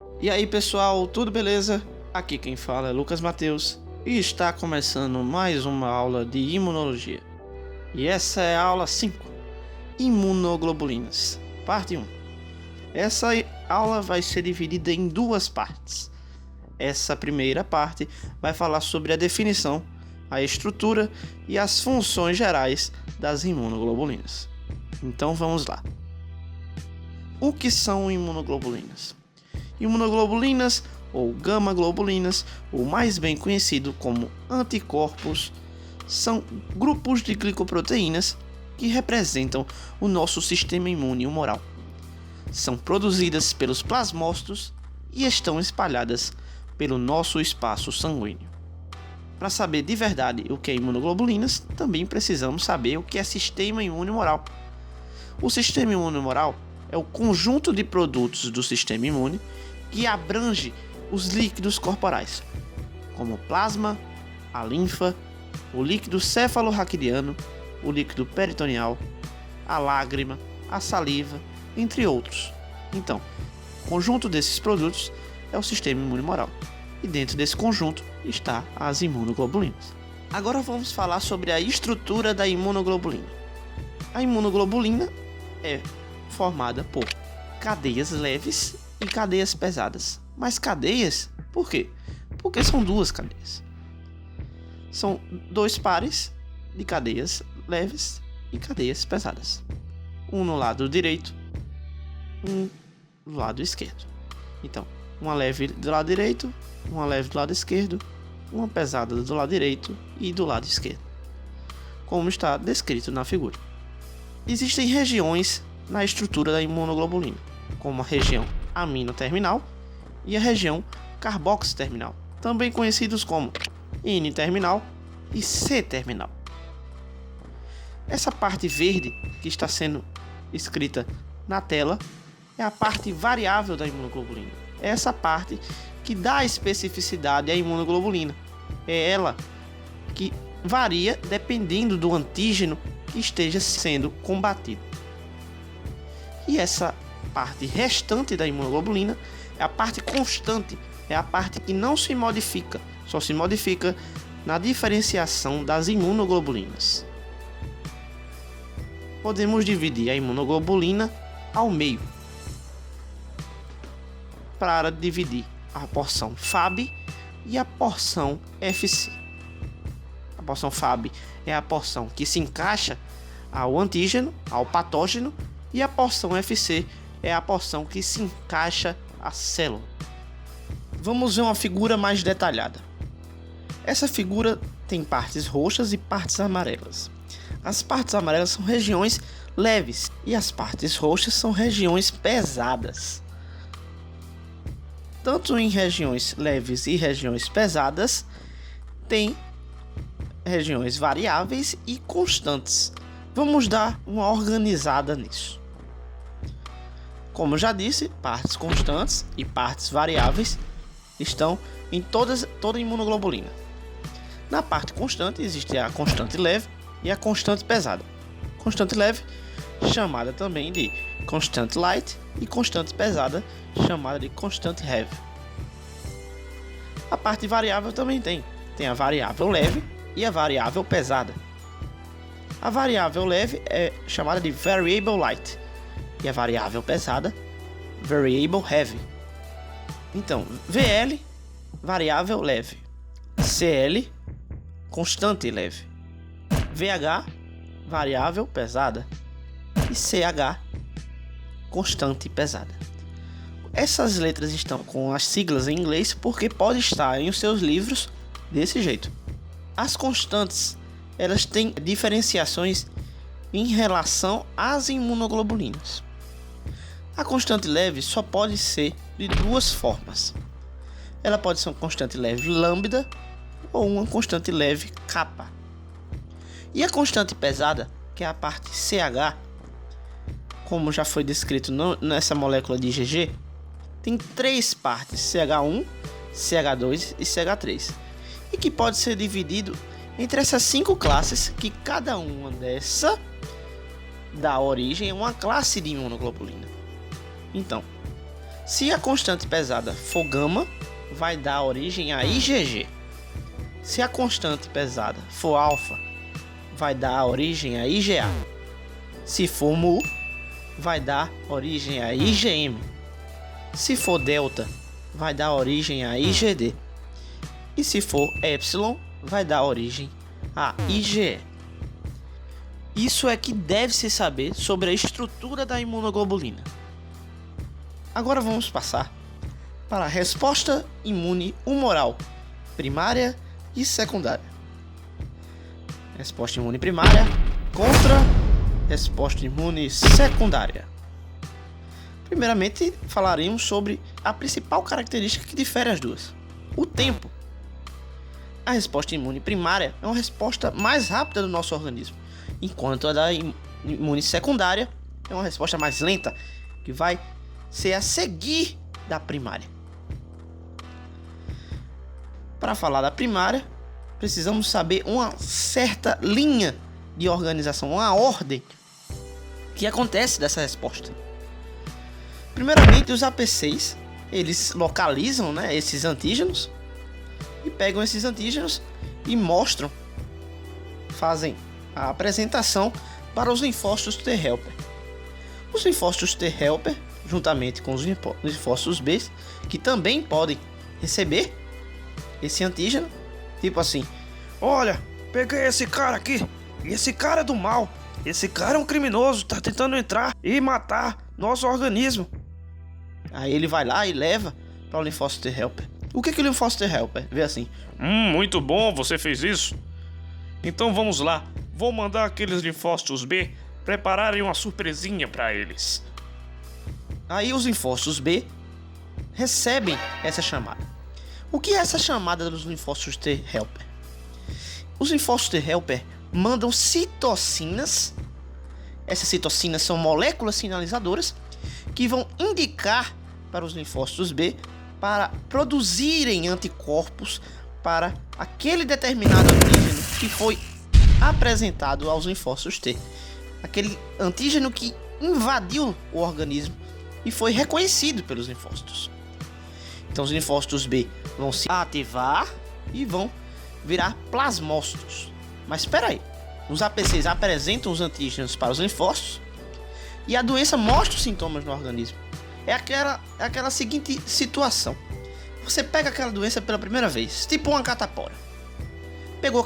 E aí pessoal, tudo beleza? Aqui quem fala é Lucas Mateus e está começando mais uma aula de imunologia. E essa é a aula 5, Imunoglobulinas, parte 1. Essa aula vai ser dividida em duas partes. Essa primeira parte vai falar sobre a definição, a estrutura e as funções gerais das imunoglobulinas. Então vamos lá. O que são imunoglobulinas? Imunoglobulinas ou gama-globulinas, ou mais bem conhecido como anticorpos, são grupos de glicoproteínas que representam o nosso sistema imune humoral. São produzidas pelos plasmócitos e estão espalhadas pelo nosso espaço sanguíneo. Para saber de verdade o que é imunoglobulinas, também precisamos saber o que é sistema imune humoral. O sistema imune humoral é o conjunto de produtos do sistema imune que abrange os líquidos corporais, como o plasma, a linfa, o líquido cefalorraquidiano, o líquido peritoneal, a lágrima, a saliva, entre outros. Então, o conjunto desses produtos é o sistema imune humoral, e dentro desse conjunto está as imunoglobulinas. Agora vamos falar sobre a estrutura da imunoglobulina. A imunoglobulina é formada por cadeias leves e cadeias pesadas. Mas cadeias, por quê? Porque são duas cadeias. São dois pares de cadeias leves e cadeias pesadas. Um no lado direito, um do lado esquerdo. Então, uma leve do lado direito, uma leve do lado esquerdo, uma pesada do lado direito e do lado esquerdo, como está descrito na figura. Existem regiões na estrutura da imunoglobulina, como a região amino-terminal e a região carboxy-terminal, também conhecidos como N-terminal e C-terminal. Essa parte verde que está sendo escrita na tela é a parte variável da imunoglobulina. É essa parte que dá especificidade à imunoglobulina. É ela que varia dependendo do antígeno que esteja sendo combatido. E essa parte restante da imunoglobulina é a parte constante, é a parte que não se modifica, só se modifica na diferenciação das imunoglobulinas. Podemos dividir a imunoglobulina ao meio, para dividir a porção Fab e a porção FC. A porção Fab é a porção que se encaixa ao antígeno, ao patógeno, e a porção FC é a porção que se encaixa à célula. Vamos ver uma figura mais detalhada. Essa figura tem partes roxas e partes amarelas. As partes amarelas são regiões leves e as partes roxas são regiões pesadas. Tanto em regiões leves e regiões pesadas, tem regiões variáveis e constantes. Vamos dar uma organizada nisso. Como já disse, partes constantes e partes variáveis estão em toda a imunoglobulina. Na parte constante existe a constante leve e a constante pesada. Constante leve, chamada também de constante light, e constante pesada, chamada de constante heavy. A parte variável também tem a variável leve e a variável pesada. A variável leve é chamada de variable light e a variável pesada, variable heavy. Então, VL, variável leve, CL, constante leve, VH, variável pesada, e CH, constante pesada. Essas letras estão com as siglas em inglês porque pode estar em os seus livros desse jeito. As constantes, elas têm diferenciações em relação às imunoglobulinas. A constante leve só pode ser de duas formas. Ela pode ser uma constante leve lambda ou uma constante leve kappa. E a constante pesada, que é a parte CH, como já foi descrito nessa molécula de IgG, tem três partes, CH1, CH2 e CH3, e que pode ser dividido entre essas 5 classes, que cada uma dessa dá origem a uma classe de imunoglobulina. Então, Se a constante pesada for gama, vai dar origem a IgG. Se a constante pesada for alfa, vai dar origem a IgA. Se for mu, vai dar origem a IgM. Se for delta, vai dar origem a IgD. E se for epsilon, vai dar origem a IgE. Isso é que deve-se saber sobre a estrutura da imunoglobulina. Agora vamos passar para a resposta imune humoral primária e secundária. Resposta imune primária contra resposta imune secundária. Primeiramente, falaremos sobre a principal característica que difere as duas: o tempo. A resposta imune primária é uma resposta mais rápida do nosso organismo, enquanto a da imune secundária é uma resposta mais lenta, que vai ser a seguir da primária. Para falar da primária, precisamos saber uma certa linha de organização, uma ordem que acontece dessa resposta. Primeiramente, os APCs, eles localizam, esses antígenos e pegam esses antígenos e mostram, fazem a apresentação para os linfócitos T helper. Os linfócitos T helper, juntamente com os linfócitos B, que também podem receber esse antígeno, tipo assim: olha, peguei esse cara aqui, esse cara é do mal, esse cara é um criminoso, tá tentando entrar e matar nosso organismo. Aí ele vai lá e leva para o linfócito T helper. O que o linfócito T helper vê assim? Muito bom, você fez isso. Então vamos lá, vou mandar aqueles linfócitos B prepararem uma surpresinha para eles. Aí os linfócitos B recebem essa chamada. O que é essa chamada dos linfócitos T helper? Os linfócitos T helper mandam citocinas. Essas citocinas são moléculas sinalizadoras que vão indicar para os linfócitos B para produzirem anticorpos para aquele determinado antígeno que foi apresentado aos linfócitos T. Aquele antígeno que invadiu o organismo e foi reconhecido pelos linfócitos. Então os linfócitos B vão se ativar e vão virar plasmócitos. Mas espera aí, os APCs apresentam os antígenos para os linfócitos e a doença mostra os sintomas no organismo. É aquela seguinte situação: você pega aquela doença pela primeira vez, tipo uma catapora. Pegou a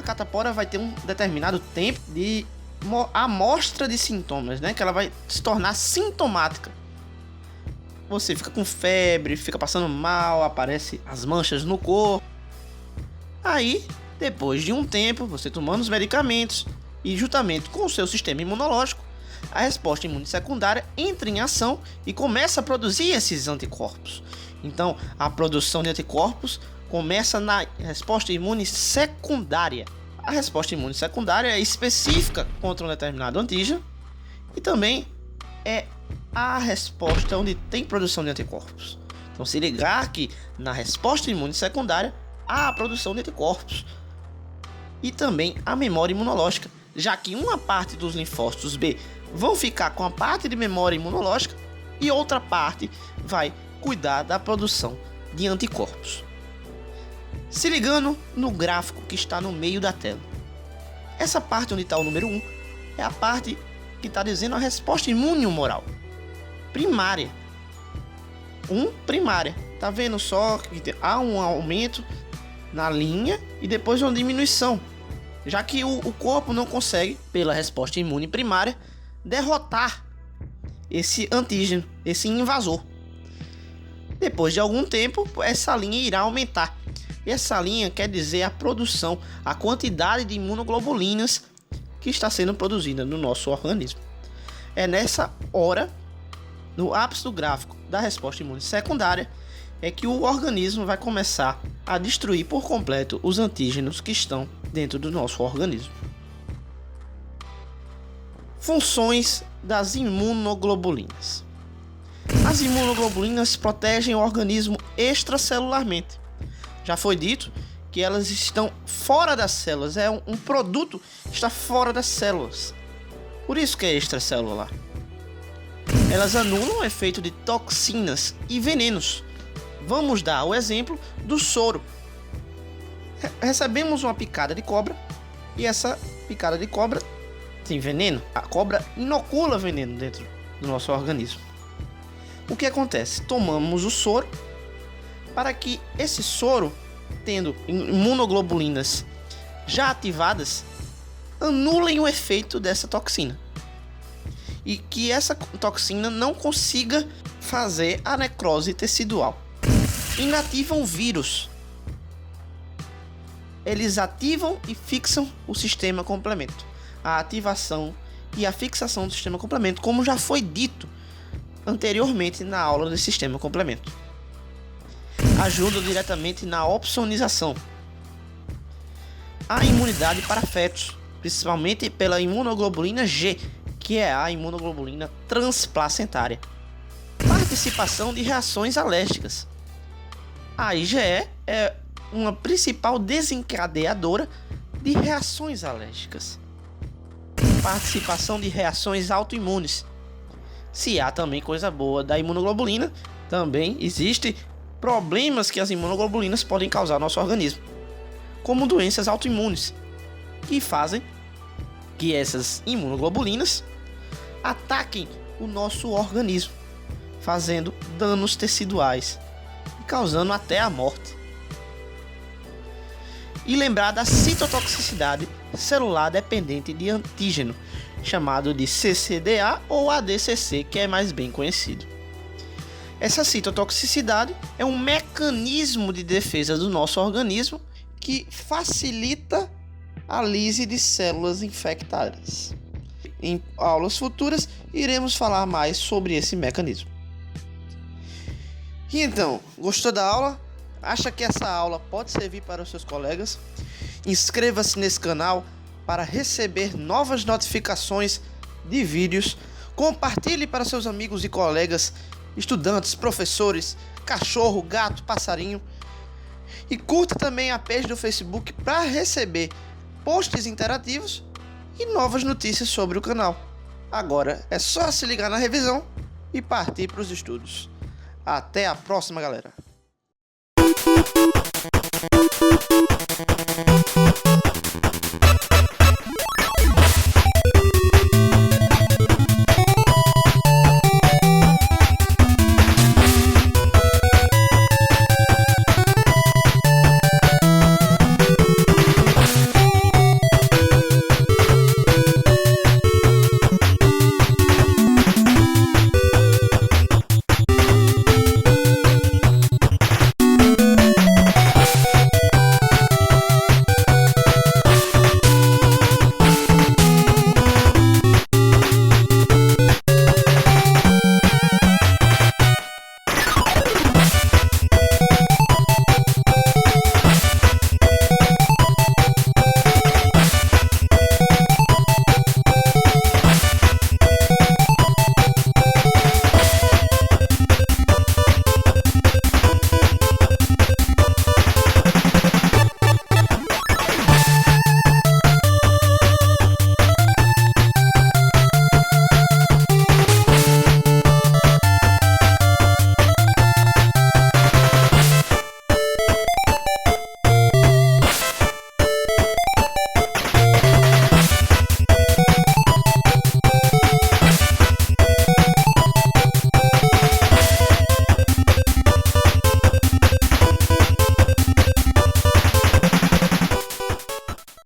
catapora vai ter um determinado tempo de amostra de sintomas, que ela vai se tornar sintomática. Você fica com febre, fica passando mal, aparecem as manchas no corpo. Aí, depois de um tempo, você tomando os medicamentos e juntamente com o seu sistema imunológico, a resposta imune secundária entra em ação e começa a produzir esses anticorpos. Então, a produção de anticorpos começa na resposta imune secundária. A resposta imune secundária é específica contra um determinado antígeno e também é a resposta onde tem produção de anticorpos. Então, se ligar que na resposta imune secundária há a produção de anticorpos e também a memória imunológica, já que uma parte dos linfócitos B vão ficar com a parte de memória imunológica e outra parte vai cuidar da produção de anticorpos. Se ligando no gráfico que está no meio da tela, essa parte onde está o número 1 é a parte que está dizendo a resposta imune humoral primária. Primária. Tá vendo só que há um aumento na linha e depois uma diminuição, já que o corpo não consegue, pela resposta imune primária, derrotar esse antígeno, esse invasor. Depois de algum tempo, essa linha irá aumentar. E essa linha quer dizer a produção, a quantidade de imunoglobulinas que está sendo produzida no nosso organismo. É nessa hora, no ápice do gráfico da resposta imune secundária, é que o organismo vai começar a destruir por completo os antígenos que estão dentro do nosso organismo. Funções das imunoglobulinas. As imunoglobulinas protegem o organismo extracelularmente. Já foi dito que elas estão fora das células, é um produto que está fora das células. Por isso que é extracelular. Elas anulam o efeito de toxinas e venenos. Vamos dar o exemplo do soro. Recebemos uma picada de cobra e essa picada de cobra tem veneno. A cobra inocula veneno dentro do nosso organismo. O que acontece? Tomamos o soro para que esse soro, tendo imunoglobulinas já ativadas, anulem o efeito dessa toxina e que essa toxina não consiga fazer a necrose tecidual. Inativam vírus. Eles ativam e fixam o sistema complemento. A ativação e a fixação do sistema complemento, como já foi dito anteriormente na aula do sistema complemento. Ajuda diretamente na opsonização. A imunidade para fetos, principalmente pela imunoglobulina G, que é a imunoglobulina transplacentária. Participação de reações alérgicas. A IgE é uma principal desencadeadora de reações alérgicas. Participação de reações autoimunes. Se há também coisa boa da imunoglobulina, também existe problemas que as imunoglobulinas podem causar no nosso organismo, como doenças autoimunes, que fazem que essas imunoglobulinas ataquem o nosso organismo, fazendo danos teciduais e causando até a morte. E lembrar da citotoxicidade celular dependente de antígeno, chamado de CCDA ou ADCC, que é mais bem conhecido. Essa citotoxicidade é um mecanismo de defesa do nosso organismo que facilita a lise de células infectadas. Em aulas futuras iremos falar mais sobre esse mecanismo. E então, gostou da aula? Acha que essa aula pode servir para os seus colegas? Inscreva-se nesse canal para receber novas notificações de vídeos. Compartilhe para seus amigos e colegas, estudantes, professores, cachorro, gato, passarinho. E curta também a page do Facebook para receber posts interativos e novas notícias sobre o canal. Agora é só se ligar na revisão e partir para os estudos. Até a próxima, galera!